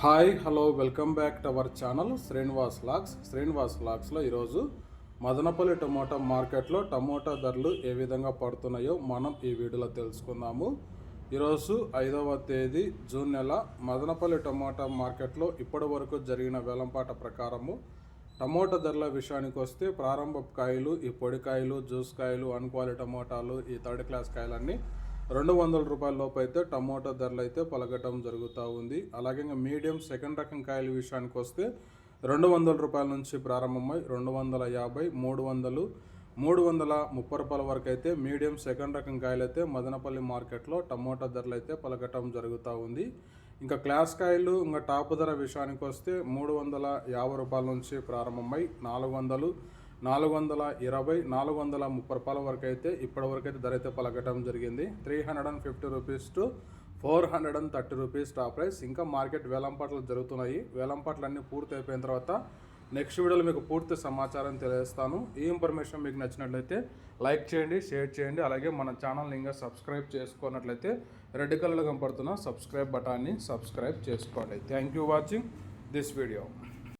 Hi hello welcome back to our channel Srinivas వ్లాగ్స్లో ఈరోజు Madanapalle tomato మార్కెట్లో టమోటా ధరలు ఏ విధంగా పడుతున్నాయో మనం ఈ వీడియోలో తెలుసుకుందాము. ఈరోజు 5వ తేదీ జూన్ నెల మదనపల్లి టమోటా మార్కెట్లో ఇప్పటి వరకు జరిగిన వేలంపాట ప్రకారము టమోటా ధరల విషయానికి వస్తే ప్రారంభ కాయలు, ఈ పొడికాయలు, జ్యూస్ కాయలు, అన్క్వాలిటీ టమోటాలు, ఈ థర్డ్ క్లాస్ కాయలన్నీ 200 రూపాయల లోపు అయితే టమోటా ధరలు అయితే పలకటం జరుగుతూ ఉంది. అలాగే మీడియం సెకండ్ రకం కాయల విషయానికి వస్తే 200 రూపాయల నుంచి ప్రారంభమై 250, 300, 330 రూపాయల వరకు అయితే మీడియం సెకండ్ రకం కాయలు అయితే మదనపల్లి మార్కెట్లో టమోటా ధరలు అయితే పలకటం జరుగుతూ ఉంది. ఇంకా క్లాస్ కాయలు ఇంకా టాప్ ధర విషయానికి వస్తే 350 రూపాయల నుంచి ప్రారంభమై 400, 420, 430 రూపాయల వరకు అయితే ఇప్పటివరకు అయితే ధర అయితే పలకటం జరిగింది. 350 rupees to 430 rupees top price. ఇంకా మార్కెట్ వేలంపాట్లు జరుగుతున్నాయి. వేలంపాట్లు అన్నీ పూర్తి అయిపోయిన తర్వాత నెక్స్ట్ వీడియోలో మీకు పూర్తి సమాచారం తెలియజేస్తాను. ఈ ఇన్ఫర్మేషన్ మీకు నచ్చినట్లయితే లైక్ చేయండి, షేర్ చేయండి. అలాగే మన ఛానల్ని ఇంకా సబ్స్క్రైబ్ చేసుకున్నట్లయితే రెడ్ కలర్లో కనపడుతున్న సబ్స్క్రైబ్ బటాన్ని సబ్స్క్రైబ్ చేసుకోండి. Thank you watching this video.